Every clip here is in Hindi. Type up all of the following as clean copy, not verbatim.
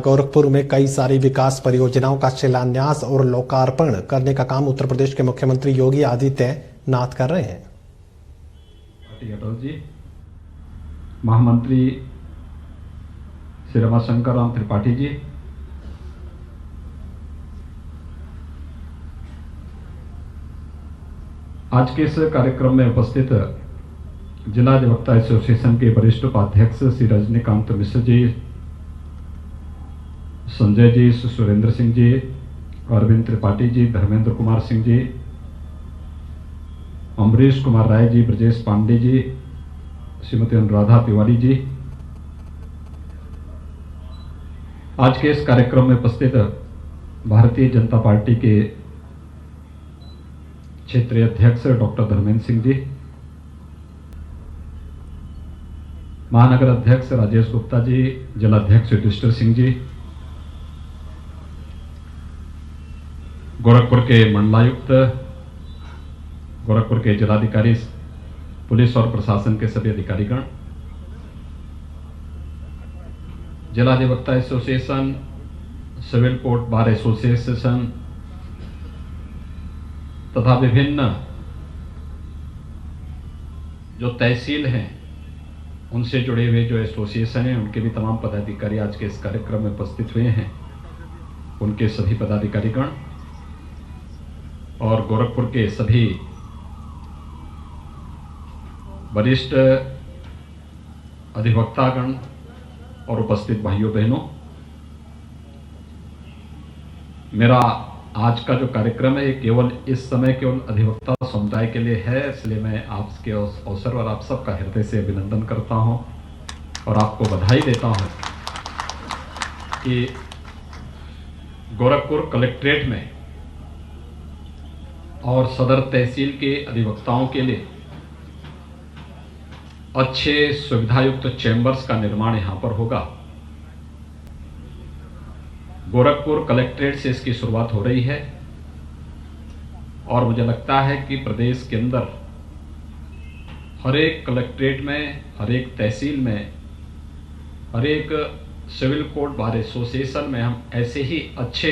गोरखपुर में कई सारी विकास परियोजनाओं का शिलान्यास और लोकार्पण करने का काम उत्तर प्रदेश के मुख्यमंत्री योगी आदित्यनाथ कर रहे हैं। अटल जी, महामंत्री श्री रमाशंकर राम त्रिपाठी जी, आज के इस कार्यक्रम में उपस्थित जिला अधिवक्ता एसोसिएशन के वरिष्ठ उपाध्यक्ष श्री रजनीकांत मिश्र जी, संजय जी, सुरेंद्र सिंह जी, अरविंद त्रिपाठी जी, धर्मेंद्र कुमार सिंह जी, अमरीश कुमार राय जी, ब्रजेश पांडे जी, श्रीमती अनुराधा तिवारी जी, आज के इस कार्यक्रम में उपस्थित भारतीय जनता पार्टी के क्षेत्रीय अध्यक्ष डॉक्टर धर्मेंद्र सिंह जी, महानगर अध्यक्ष राजेश गुप्ता जी, जिलाध्यक्ष युधिष्ठिर सिंह जी, गोरखपुर के मंडलायुक्त, गोरखपुर के जिलाधिकारी, पुलिस और प्रशासन के सभी अधिकारीगण, जिला अधिवक्ता association, civil court bar association तथा विभिन्न जो तहसील हैं उनसे जुड़े हुए जो एसोसिएशन हैं उनके भी तमाम पदाधिकारी आज के इस कार्यक्रम में उपस्थित हुए हैं। उनके सभी पदाधिकारीगण और गोरखपुर के सभी वरिष्ठ अधिवक्तागण और उपस्थित भाइयों बहनों, मेरा आज का जो कार्यक्रम है केवल इस समय केवल अधिवक्ता समुदाय के लिए है, इसलिए मैं आपके अवसर और आप सबका हृदय से अभिनंदन करता हूं और आपको बधाई देता हूं कि गोरखपुर कलेक्ट्रेट में और सदर तहसील के अधिवक्ताओं के लिए अच्छे सुविधायुक्त चैम्बर्स का निर्माण यहां पर होगा। गोरखपुर कलेक्ट्रेट से इसकी शुरुआत हो रही है और मुझे लगता है कि प्रदेश के अंदर हर एक कलेक्ट्रेट में, हर एक तहसील में, हर एक सिविल कोर्ट बार एसोसिएशन में हम ऐसे ही अच्छे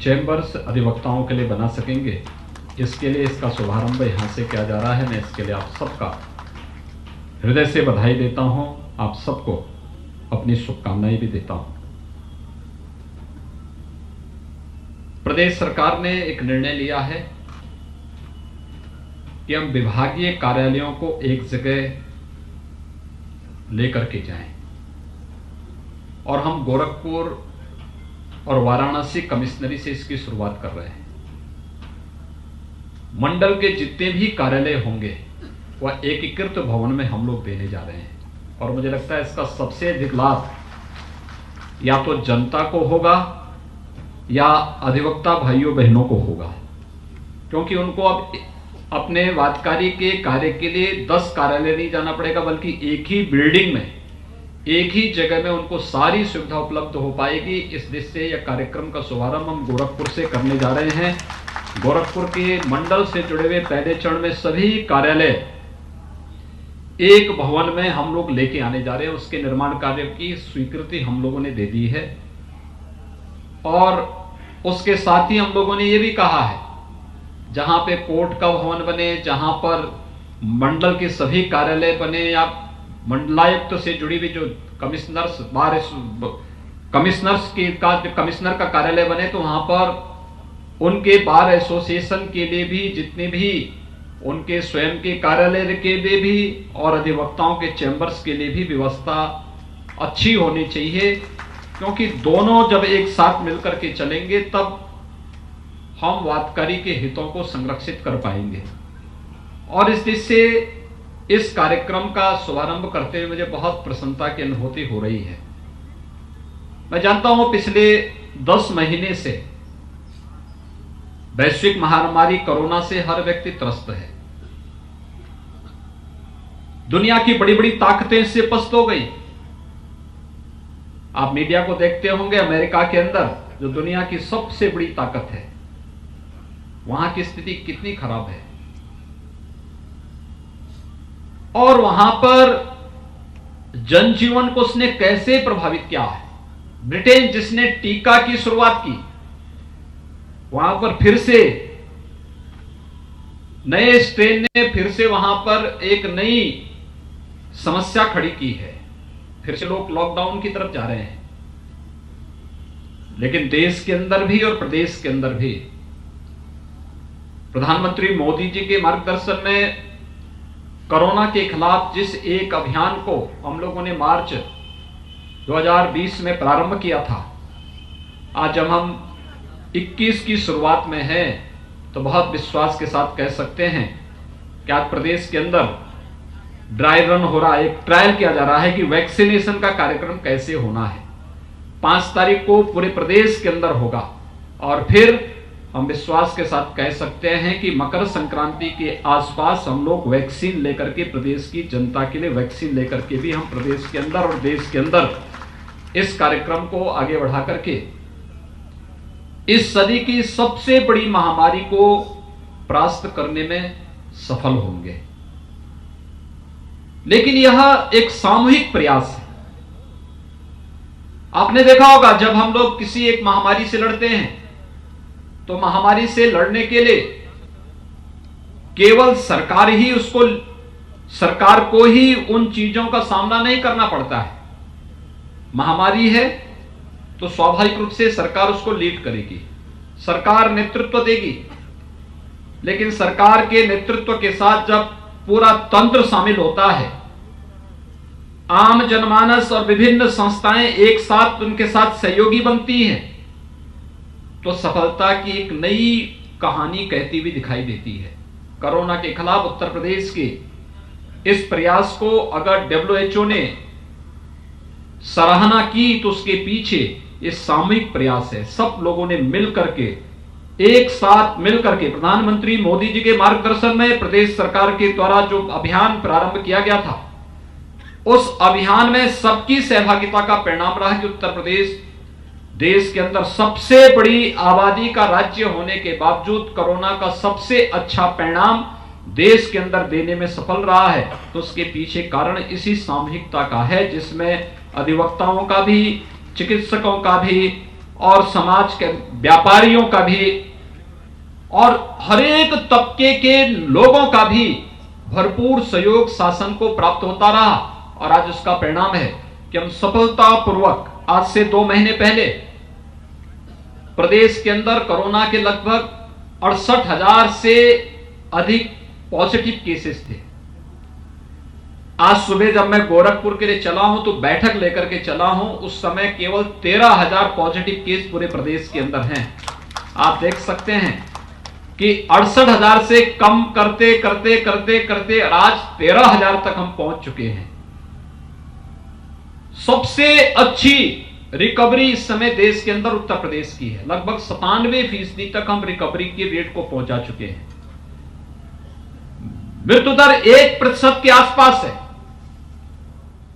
चैम्बर्स अधिवक्ताओं के लिए बना सकेंगे। इसके लिए इसका शुभारंभ यहां से किया जा रहा है। मैं इसके लिए आप सबका हृदय से बधाई देता हूं, आप सबको अपनी शुभकामनाएं भी देता हूं। प्रदेश सरकार ने एक निर्णय लिया है कि हम विभागीय कार्यालयों को एक जगह लेकर के जाएं और हम गोरखपुर और वाराणसी कमिश्नरी से इसकी शुरुआत कर रहे हैं। मंडल के जितने भी कार्यालय होंगे वह एकीकृत भवन में हम लोग देने जा रहे हैं और मुझे लगता है इसका सबसे अधिक लाभ या तो जनता को होगा या अधिवक्ता भाइयों बहनों को होगा, क्योंकि उनको अब अपने वादकारी के कार्य के लिए 10 कार्यालय नहीं जाना पड़ेगा, बल्कि एक ही बिल्डिंग में, एक ही जगह में उनको सारी सुविधा उपलब्ध हो पाएगी। इस दृष्टि से यह कार्यक्रम का शुभारंभ हम गोरखपुर से करने जा रहे हैं। गोरखपुर के मंडल से जुड़े हुए पहले चरण में सभी कार्यालय एक भवन में हम लोग लेके आने जा रहे हैं। उसके निर्माण कार्य की स्वीकृति हम लोगों ने दे दी है और उसके साथ ही हम लोगों ने यह भी कहा है जहां पे कोर्ट का भवन बने, जहां पर मंडल के सभी कार्यालय बने या मंडलायुक्त से जुड़ी हुई जो कमिश्नर का कार्यालय बने, तो वहां पर उनके बार एसोसिएशन के लिए भी, जितने भी उनके स्वयं के कार्यालय के लिए भी और अधिवक्ताओं के चैम्बर्स के लिए भी व्यवस्था अच्छी होनी चाहिए, क्योंकि दोनों जब एक साथ मिलकर के चलेंगे तब हम वादकारी के हितों को संरक्षित कर पाएंगे। और इस दृष्टि से इस कार्यक्रम का शुभारंभ करते हुए मुझे बहुत प्रसन्नता की अनुभूति हो रही है। मैं जानता हूं पिछले 10 महीने से वैश्विक महामारी कोरोना से हर व्यक्ति त्रस्त है। दुनिया की बड़ी बड़ी ताकतें इससे पस्त हो गई। आप मीडिया को देखते होंगे, अमेरिका के अंदर जो दुनिया की सबसे बड़ी ताकत है, वहां की स्थिति कितनी खराब है और वहां पर जनजीवन को उसने कैसे प्रभावित किया है। ब्रिटेन जिसने टीका की शुरुआत की, वहां पर फिर से नए स्ट्रेन ने फिर से वहां पर एक नई समस्या खड़ी की है। फिर से लोग लॉकडाउन की तरफ जा रहे हैं। लेकिन देश के अंदर भी और प्रदेश के अंदर भी प्रधानमंत्री मोदी जी के मार्गदर्शन में कोरोना के खिलाफ जिस एक अभियान को हम लोगों ने मार्च 2020 में प्रारंभ किया था, आज जब हम 21 की शुरुआत में हैं तो बहुत विश्वास के साथ कह सकते हैं कि आज प्रदेश के अंदर ड्राई रन हो रहा है, एक ट्रायल किया जा रहा है कि वैक्सीनेशन का कार्यक्रम कैसे होना है। 5 तारीख को पूरे प्रदेश के अंदर होगा और फिर हम विश्वास के साथ कह सकते हैं कि मकर संक्रांति के आसपास हम लोग वैक्सीन लेकर के, प्रदेश की जनता के लिए वैक्सीन लेकर के भी हम प्रदेश के अंदर और देश के अंदर इस कार्यक्रम को आगे बढ़ा करके इस सदी की सबसे बड़ी महामारी को परास्त करने में सफल होंगे। लेकिन यह एक सामूहिक प्रयास है। आपने देखा होगा जब हम लोग किसी एक महामारी से लड़ते हैं तो महामारी से लड़ने के लिए केवल सरकार को ही उन चीजों का सामना नहीं करना पड़ता है। महामारी है तो स्वाभाविक रूप से सरकार उसको लीड करेगी, सरकार नेतृत्व देगी। लेकिन सरकार के नेतृत्व के साथ जब पूरा तंत्र शामिल होता है, आम जनमानस और विभिन्न संस्थाएं एक साथ उनके साथ सहयोगी बनती हैं, तो सफलता की एक नई कहानी कहती हुई दिखाई देती है। कोरोना के खिलाफ उत्तर प्रदेश के इस प्रयास को अगर WHO ने सराहना की तो उसके पीछे ये सामूहिक प्रयास है। सब लोगों ने मिलकर के, एक साथ मिलकर के, प्रधानमंत्री मोदी जी के मार्गदर्शन में प्रदेश सरकार के द्वारा जो अभियान प्रारंभ किया गया था, उस अभियान में सबकी सहभागिता का परिणाम रहा कि उत्तर प्रदेश देश के अंदर सबसे बड़ी आबादी का राज्य होने के बावजूद कोरोना का सबसे अच्छा परिणाम देश के अंदर देने में सफल रहा है। तो उसके पीछे कारण इसी सामूहिकता का है, जिसमें अधिवक्ताओं का भी, चिकित्सकों का भी और समाज के व्यापारियों का भी और हर एक तबके के लोगों का भी भरपूर सहयोग शासन को प्राप्त होता रहा। और आज उसका परिणाम है कि हम सफलतापूर्वक आज से 2 महीने पहले प्रदेश के अंदर कोरोना के लगभग 68,000 से अधिक पॉजिटिव केसेस थे। आज सुबह जब मैं गोरखपुर के लिए चला हूं तो बैठक लेकर के चला हूं, उस समय केवल 13,000 पॉजिटिव केस पूरे प्रदेश के अंदर हैं। आप देख सकते हैं कि 68,000 से कम करते करते करते करते आज 13,000 तक हम पहुंच चुके हैं। सबसे अच्छी रिकवरी इस समय देश के अंदर उत्तर प्रदेश की है। लगभग 97% तक हम रिकवरी की रेट को पहुंचा चुके हैं। मृत्यु दर 1% के आसपास है।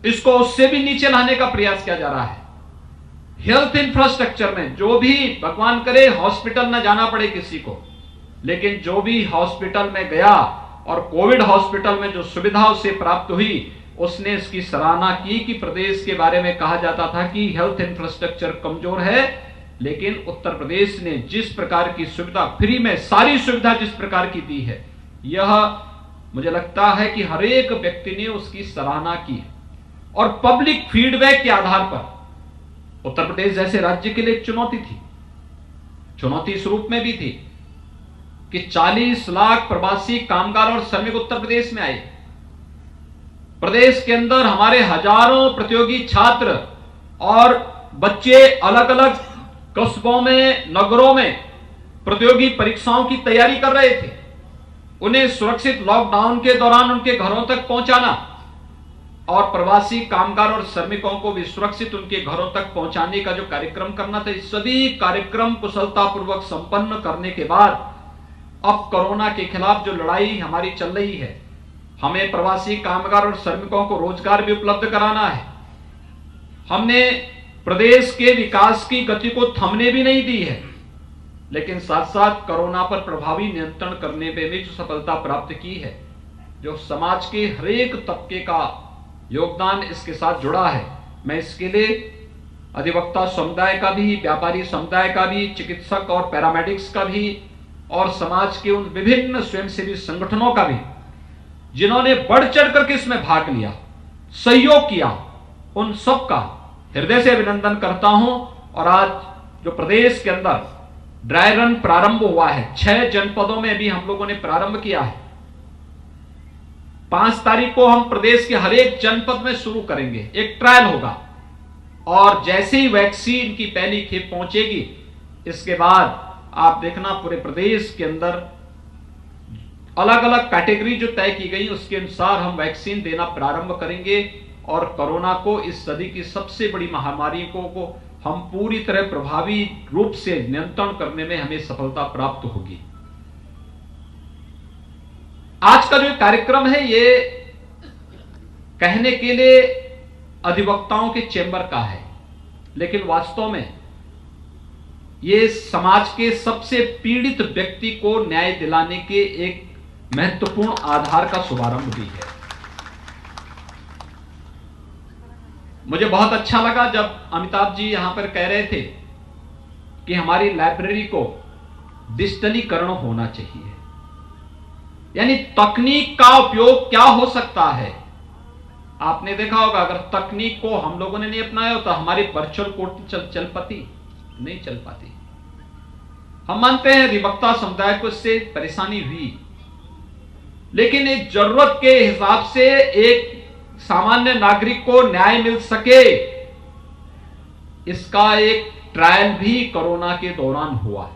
इसको उससे भी नीचे लाने का प्रयास किया जा रहा है। हेल्थ इंफ्रास्ट्रक्चर में जो भी, भगवान करे हॉस्पिटल न जाना पड़े किसी को, लेकिन जो भी हॉस्पिटल में गया और कोविड हॉस्पिटल में जो सुविधा उसे प्राप्त हुई, उसने इसकी सराहना की कि प्रदेश के बारे में कहा जाता था कि हेल्थ इंफ्रास्ट्रक्चर कमजोर है, लेकिन उत्तर प्रदेश ने जिस प्रकार की सुविधा, फ्री में सारी सुविधा जिस प्रकार की दी है, यह मुझे लगता है कि हर एक व्यक्ति ने उसकी सराहना की है। और पब्लिक फीडबैक के आधार पर उत्तर प्रदेश जैसे राज्य के लिए चुनौती थी, चुनौती इस रूप में भी थी कि 40 लाख प्रवासी कामगार और श्रमिक उत्तर प्रदेश में आए। प्रदेश के अंदर हमारे हजारों प्रतियोगी छात्र और बच्चे अलग अलग कस्बों में, नगरों में प्रतियोगी परीक्षाओं की तैयारी कर रहे थे। उन्हें सुरक्षित लॉकडाउन के दौरान उनके घरों तक पहुंचाना और प्रवासी कामगार और श्रमिकों को भी सुरक्षित उनके घरों तक पहुंचाने का जो कार्यक्रम करना था, इस सभी कार्यक्रम कुशलतापूर्वक संपन्न करने के बाद अब कोरोना के खिलाफ जो लड़ाई हमारी चल रही है, हमें प्रवासी कामगार और श्रमिकों को रोजगार भी उपलब्ध कराना है। हमने प्रदेश के विकास की गति को थमने भी नहीं दी है, लेकिन साथ साथ कोरोना पर प्रभावी नियंत्रण करने में भी जो सफलता प्राप्त की है, जो समाज के हर एक तबके का योगदान इसके साथ जुड़ा है, मैं इसके लिए अधिवक्ता समुदाय का भी, व्यापारी समुदाय का भी, चिकित्सक और पैरामेडिक्स का भी, और समाज के उन विभिन्न स्वयंसेवी संगठनों का भी, जिन्होंने बढ़ चढ़ करके इसमें भाग लिया, सहयोग किया, उन सब का हृदय से अभिनंदन करता हूं। और आज जो प्रदेश के अंदर ड्राई रन प्रारंभ हुआ है, 6 जनपदों में भी हम लोगों ने प्रारंभ किया है। 5 तारीख को हम प्रदेश के हर एक जनपद में शुरू करेंगे, एक ट्रायल होगा, और जैसे ही वैक्सीन की पहली खेप पहुंचेगी, इसके बाद आप देखना पूरे प्रदेश के अंदर अलग अलग कैटेगरी जो तय की गई उसके अनुसार हम वैक्सीन देना प्रारंभ करेंगे, और कोरोना को, इस सदी की सबसे बड़ी महामारी को हम पूरी तरह प्रभावी रूप से नियंत्रण करने में हमें सफलता प्राप्त होगी। आज का जो कार्यक्रम है ये कहने के लिए अधिवक्ताओं के चेंबर का है, लेकिन वास्तव में ये समाज के सबसे पीड़ित व्यक्ति को न्याय दिलाने के एक महत्वपूर्ण आधार का शुभारंभ भी है। मुझे बहुत अच्छा लगा जब अमिताभ जी यहां पर कह रहे थे कि हमारी लाइब्रेरी को डिजिटलीकरण होना चाहिए, यानी तकनीक का उपयोग क्या हो सकता है। आपने देखा होगा, अगर तकनीक को हम लोगों ने नहीं अपनाया होता, हमारी वर्चुअल कोर्ट चल पाती नहीं चल पाती। हम मानते हैं अधिवक्ता समुदाय को इससे परेशानी हुई, लेकिन एक जरूरत के हिसाब से एक सामान्य नागरिक को न्याय मिल सके, इसका एक ट्रायल भी कोरोना के दौरान हुआ।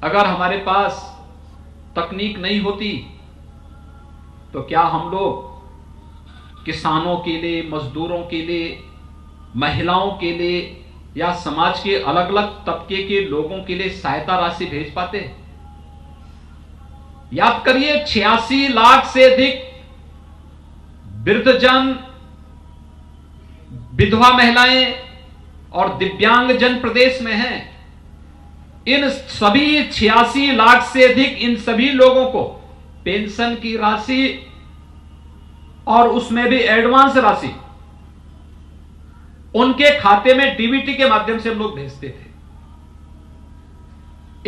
अगर हमारे पास तकनीक नहीं होती तो क्या हम लोग किसानों के लिए, मजदूरों के लिए, महिलाओं के लिए या समाज के अलग अलग तबके के लोगों के लिए सहायता राशि भेज पाते? याद करिए, 86 लाख से अधिक वृद्धजन, विधवा महिलाएं और दिव्यांग जन प्रदेश में हैं। इन सभी 86 लाख से अधिक इन सभी लोगों को पेंशन की राशि और उसमें भी एडवांस राशि उनके खाते में डीबीटी के माध्यम से हम लोग भेजते थे।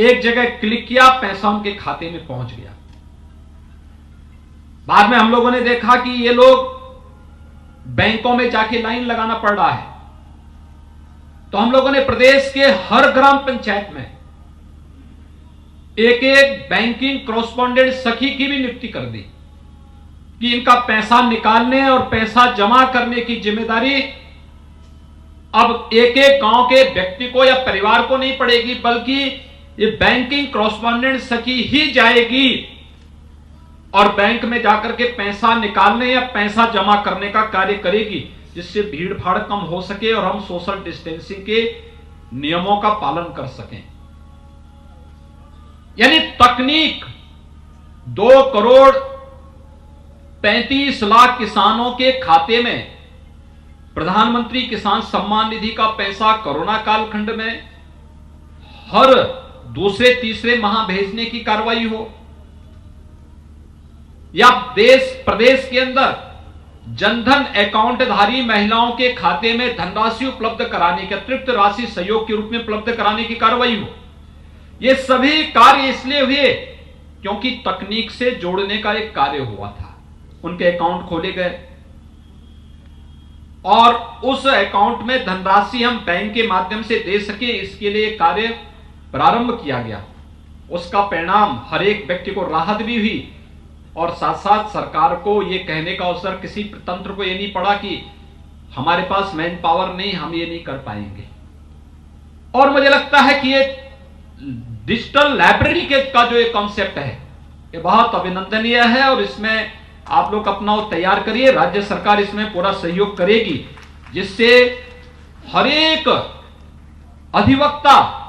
एक जगह क्लिक किया, पैसा उनके खाते में पहुंच गया। बाद में हम लोगों ने देखा कि ये लोग बैंकों में जाके लाइन लगाना पड़ रहा है, तो हम लोगों ने प्रदेश के हर ग्राम पंचायत में एक एक बैंकिंग कॉरेस्पॉन्डेंट सखी की भी नियुक्ति कर दी कि इनका पैसा निकालने और पैसा जमा करने की जिम्मेदारी अब एक एक गांव के व्यक्ति को या परिवार को नहीं पड़ेगी, बल्कि ये बैंकिंग कॉरेस्पॉन्डेंट सखी ही जाएगी और बैंक में जाकर के पैसा निकालने या पैसा जमा करने का कार्य करेगी, जिससे भीड़ भाड़ कम हो सके और हम सोशल डिस्टेंसिंग के नियमों का पालन कर सकें। यानी तकनीक 2,35,00,000 किसानों के खाते में प्रधानमंत्री किसान सम्मान निधि का पैसा कोरोना कालखंड में हर दूसरे तीसरे माह भेजने की कार्रवाई हो, या प्रदेश के अंदर जनधन अकाउंटधारी महिलाओं के खाते में धनराशि उपलब्ध कराने की, अतिरिक्त राशि सहयोग के रूप में उपलब्ध कराने की कार्रवाई हो। ये सभी कार्य इसलिए हुए क्योंकि तकनीक से जोड़ने का एक कार्य हुआ था। उनके अकाउंट खोले गए और उस अकाउंट में धनराशि हम बैंक के माध्यम से दे सके, इसके लिए कार्य प्रारंभ किया गया। उसका परिणाम हर एक व्यक्ति को राहत भी हुई और साथ साथ सरकार को यह कहने का अवसर, किसी तंत्र को यह नहीं पड़ा कि हमारे पास मैन पावर नहीं, हम ये नहीं कर पाएंगे। और मुझे लगता है कि ये डिजिटल लाइब्रेरी का जो एक कॉन्सेप्ट है ये बहुत अभिनंदनीय है और इसमें आप लोग अपना तैयार करिए। राज्य सरकार इसमें पूरा सहयोग करेगी, जिससे हर एक अधिवक्ता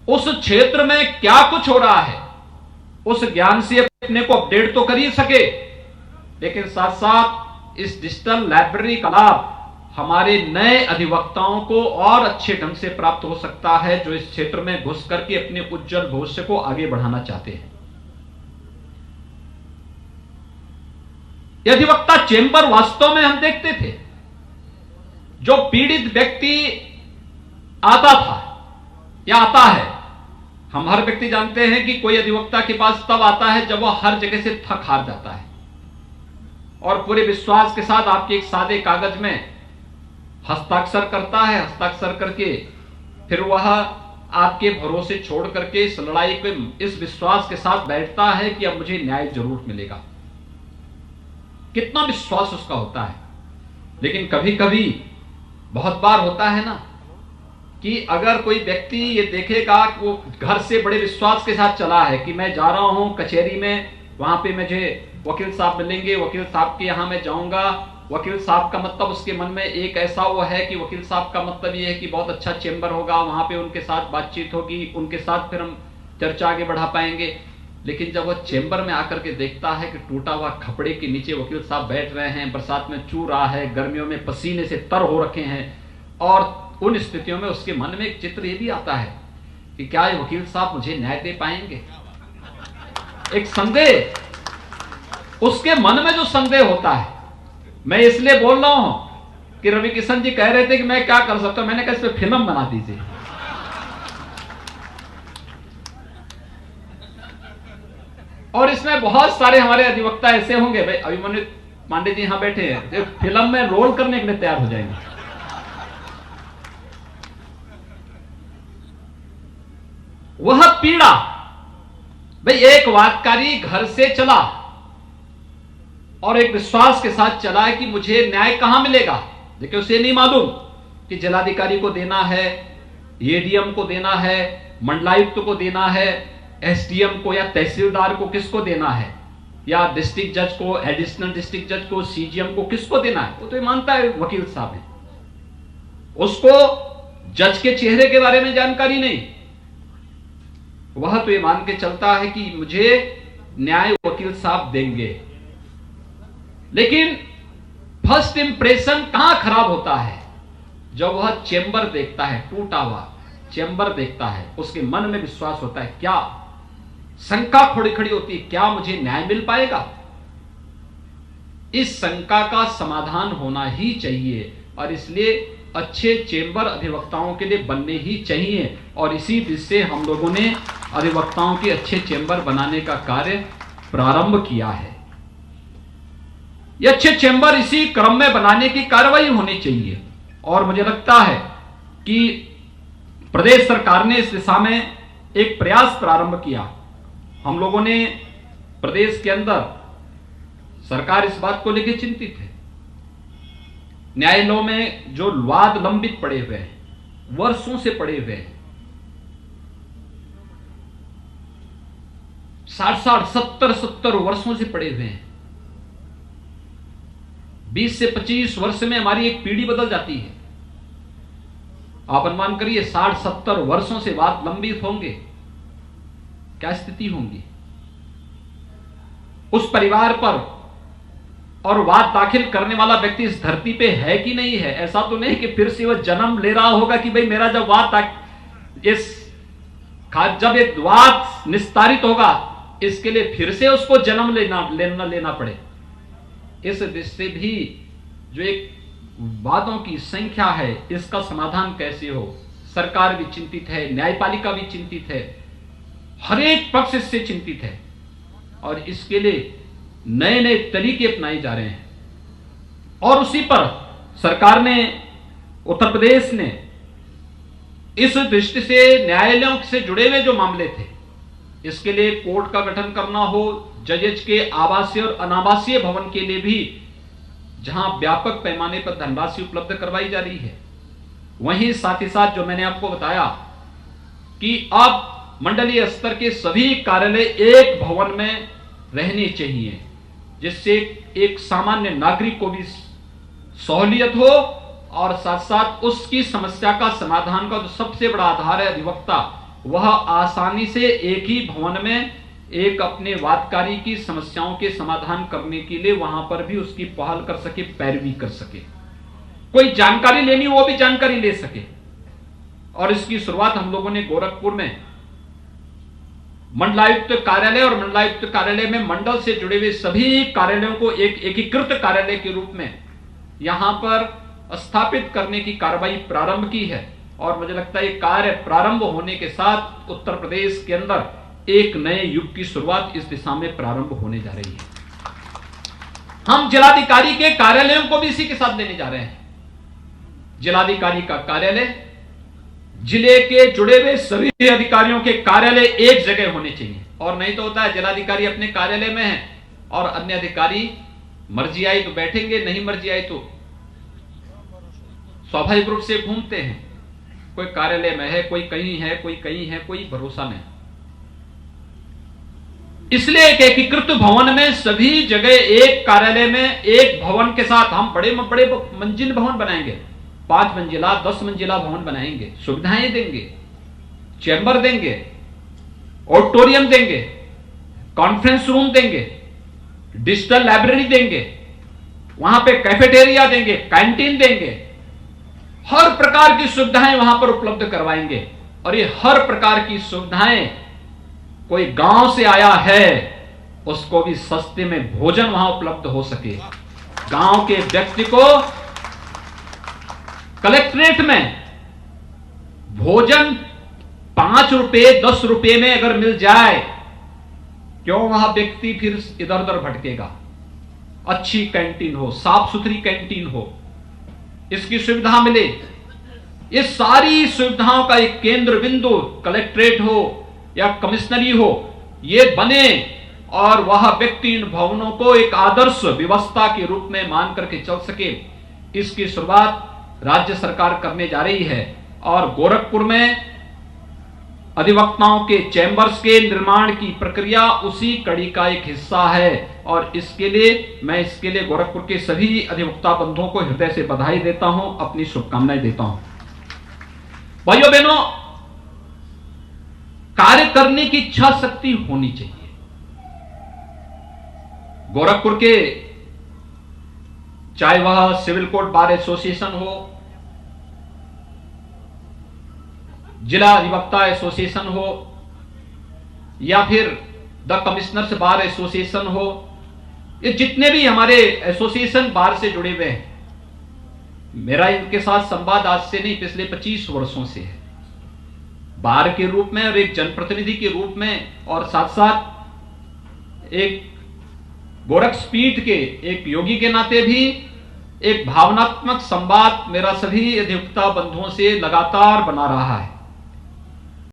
उस क्षेत्र में क्या कुछ हो रहा है उस ज्ञान से अपने को अपडेट तो कर ही सके, लेकिन साथ साथ इस डिजिटल लाइब्रेरी का लाभ हमारे नए अधिवक्ताओं को और अच्छे ढंग से प्राप्त हो सकता है, जो इस क्षेत्र में घुस करके अपने उज्जवल भविष्य को आगे बढ़ाना चाहते हैं। अधिवक्ता चेंबर वास्तव में हम देखते थे जो पीड़ित व्यक्ति आता था या आता है, हम हर व्यक्ति जानते हैं कि कोई अधिवक्ता के पास तब आता है जब वह हर जगह से थक हार जाता है और पूरे विश्वास के साथ आपके एक सादे कागज में हस्ताक्षर करता है। हस्ताक्षर करके फिर वह आपके भरोसे छोड़ करके इस लड़ाई को इस विश्वास के साथ बैठता है कि अब मुझे न्याय जरूर मिलेगा। कितना विश्वास उसका होता है। लेकिन कभी कभी बहुत बार होता है ना कि अगर कोई व्यक्ति ये देखेगा कि वो घर से बड़े विश्वास के साथ चला है कि मैं जा रहा हूं कचहरी में, वहां पे मुझे वकील साहब मिलेंगे, वकील साहब के यहां मैं जाऊंगा, वकील साहब का मतलब उसके मन में एक ऐसा वो है कि वकील साहब का मतलब ये है कि बहुत अच्छा चेंबर होगा, वहां पे उनके साथ बातचीत होगी, उनके साथ फिर हम चर्चा आगे बढ़ा पाएंगे। लेकिन जब वह चेंबर में आकर के देखता है कि टूटा हुआ खपड़े के नीचे वकील साहब बैठ रहे हैं, बरसात में चू रहा है, गर्मियों में पसीने से तर हो रखे हैं, और उन स्थितियों में उसके मन में एक चित्र ये भी आता है कि क्या ये वकील साहब मुझे न्याय दे पाएंगे। एक संदेह, उसके मन में जो संदेह होता है। मैं इसलिए बोल रहा हूं कि रवि किशन जी कह रहे थे कि मैं क्या कर सकता हूं, मैंने कहा इस पे फिल्म बना दीजिए। और इसमें बहुत सारे हमारे अधिवक्ता ऐसे होंगे, भाई अभिमन्यु पांडे जी यहां बैठे हैं, जो फिल्म में रोल करने के लिए तैयार हो जाएंगे। वह पीड़ा, भाई एक वादकारी घर से चला और एक विश्वास के साथ चला है कि मुझे न्याय कहां मिलेगा। देखिए उसे नहीं मालूम कि जिलाधिकारी को देना है, एडीएम को देना है, मंडलायुक्त को देना है, एसडीएम को या तहसीलदार को किसको देना है, या डिस्ट्रिक्ट जज को, एडिशनल डिस्ट्रिक्ट जज को, सीजीएम को किसको देना है। वो तो ये मानता है वकील साहब है, उसको जज के चेहरे के बारे में जानकारी नहीं। वह तो ये मान के चलता है कि मुझे न्याय वकील साहब देंगे। लेकिन फर्स्ट इंप्रेशन कहां खराब होता है, जब वह चेंबर देखता है, टूटा हुआ चेंबर देखता है, उसके मन में विश्वास होता है, क्या शंका खड़ी खड़ी होती है, क्या मुझे न्याय मिल पाएगा। इस शंका का समाधान होना ही चाहिए और इसलिए अच्छे चेंबर अधिवक्ताओं के लिए बनने ही चाहिए। और इसी दिशा से हम लोगों ने अधिवक्ताओं के अच्छे चेंबर बनाने का कार्य प्रारंभ किया है। ये अच्छे चेंबर इसी क्रम में बनाने की कार्रवाई होनी चाहिए। और मुझे लगता है कि प्रदेश सरकार ने इस दिशा में एक प्रयास प्रारंभ किया। हम लोगों ने प्रदेश के अंदर, सरकार इस बात को लेकर चिंतित है, न्यायालयों में जो वाद लंबित पड़े हुए हैं, वर्षों से पड़े हुए हैं, 60-60, 70-70 वर्षों से पड़े हुए हैं। 20 से 25 वर्ष में हमारी एक पीढ़ी बदल जाती है। आप अनुमान करिए 60-70 वर्षों से वाद लंबित होंगे, क्या स्थिति होंगी उस परिवार पर। और वाद दाखिल करने वाला व्यक्ति इस धरती पे है कि नहीं है। ऐसा तो नहीं कि फिर से वह जन्म ले रहा होगा कि भाई मेरा जब जब ये वाद निस्तारित होगा इसके लिए फिर से उसको जन्म लेना पड़े। इस दृष्टि से भी जो एक वादों की संख्या है, इसका समाधान कैसे हो, सरकार भी चिंतित है, न्यायपालिका भी चिंतित है, हर एक पक्ष इससे चिंतित है। और इसके लिए नए नए तरीके अपनाए जा रहे हैं। और उसी पर सरकार ने, उत्तर प्रदेश ने इस दृष्टि से न्यायालयों से जुड़े हुए जो मामले थे, इसके लिए कोर्ट का गठन करना हो, जजेज के आवासीय और अनावासीय भवन के लिए भी जहां व्यापक पैमाने पर धनराशि उपलब्ध करवाई जा रही है, वहीं साथ ही साथ जो मैंने आपको बताया कि अब मंडलीय स्तर के सभी कार्यालय एक भवन में रहने चाहिए, जिससे एक सामान्य नागरिक को भी सहूलियत हो और साथ साथ उसकी समस्या का समाधान का जो सबसे बड़ा आधार है अधिवक्ता, वह आसानी से एक ही भवन में एक अपने वादकारी की समस्याओं के समाधान करने के लिए वहां पर भी उसकी पहल कर सके, पैरवी कर सके, कोई जानकारी लेनी हो वो भी जानकारी ले सके। और इसकी शुरुआत हम लोगों ने गोरखपुर में मंडलायुक्त कार्यालय और मंडलायुक्त कार्यालय में मंडल से जुड़े हुए सभी कार्यालयों को एक एकीकृत कार्यालय के रूप में यहां पर स्थापित करने की कार्रवाई प्रारंभ की है और मुझे लगता है ये कार्य प्रारंभ होने के साथ उत्तर प्रदेश के अंदर एक नए युग की शुरुआत इस दिशा में प्रारंभ होने जा रही है। हम जिलाधिकारी के कार्यालयों को भी इसी के साथ लेने जा रहे हैं। जिलाधिकारी का कार्यालय, जिले के जुड़े हुए सभी अधिकारियों के कार्यालय एक जगह होने चाहिए, और नहीं तो होता है जिलाधिकारी अपने कार्यालय में है और अन्य अधिकारी मर्जी आई तो बैठेंगे, नहीं मर्जी आई तो स्वाभाविक रूप से घूमते हैं। कोई कार्यालय में है, कोई कहीं है, कोई कहीं है, कोई भरोसा नहीं। इसलिए एक एकीकृत भवन में सभी जगह एक कार्यालय में एक भवन के साथ हम बड़े बड़े मंजिल भवन बनाएंगे, 5 मंजिला 10 मंजिला भवन बनाएंगे, सुविधाएं देंगे, चैम्बर देंगे, ऑडिटोरियम देंगे, कॉन्फ्रेंस रूम देंगे, डिजिटल लाइब्रेरी देंगे, वहां पे कैफेटेरिया देंगे, कैंटीन देंगे, हर प्रकार की सुविधाएं वहां पर उपलब्ध करवाएंगे। और ये हर प्रकार की सुविधाएं कोई गांव से आया है उसको भी सस्ते में भोजन वहां उपलब्ध हो सके। गांव के व्यक्ति को कलेक्ट्रेट में भोजन 5 रुपए 10 रुपए में अगर मिल जाए, क्यों वहां व्यक्ति फिर इधर उधर भटकेगा। अच्छी कैंटीन हो, साफ सुथरी कैंटीन हो, इसकी सुविधा मिले। ये सारी सुविधाओं का एक केंद्र बिंदु कलेक्ट्रेट हो या कमिश्नरी हो, ये बने और वह व्यक्ति इन भवनों को एक आदर्श व्यवस्था के रूप में मान करके चल सके, इसकी शुरुआत राज्य सरकार करने जा रही है। और गोरखपुर में अधिवक्ताओं के चैम्बर्स के निर्माण की प्रक्रिया उसी कड़ी का एक हिस्सा है और इसके लिए मैं गोरखपुर के सभी अधिवक्ता बंधुओं को हृदय से बधाई देता हूं, अपनी शुभकामनाएं देता हूं। भाइयों बहनों, कार्य करने की इच्छा शक्ति होनी चाहिए। गोरखपुर के चाहे वह सिविल कोर्ट बार एसोसिएशन हो, जिला अधिवक्ता एसोसिएशन हो या फिर द कमिश्नर्स बार एसोसिएशन हो, ये जितने भी हमारे एसोसिएशन बार से जुड़े हुए हैं, मेरा इनके साथ संवाद आज से नहीं पिछले 25 वर्षों से है, बार के रूप में और एक जनप्रतिनिधि के रूप में, और साथ साथ एक गोरखपीठ के एक योगी के नाते भी एक भावनात्मक संवाद मेरा सभी अधिवक्ता बंधुओं से लगातार बना रहा है।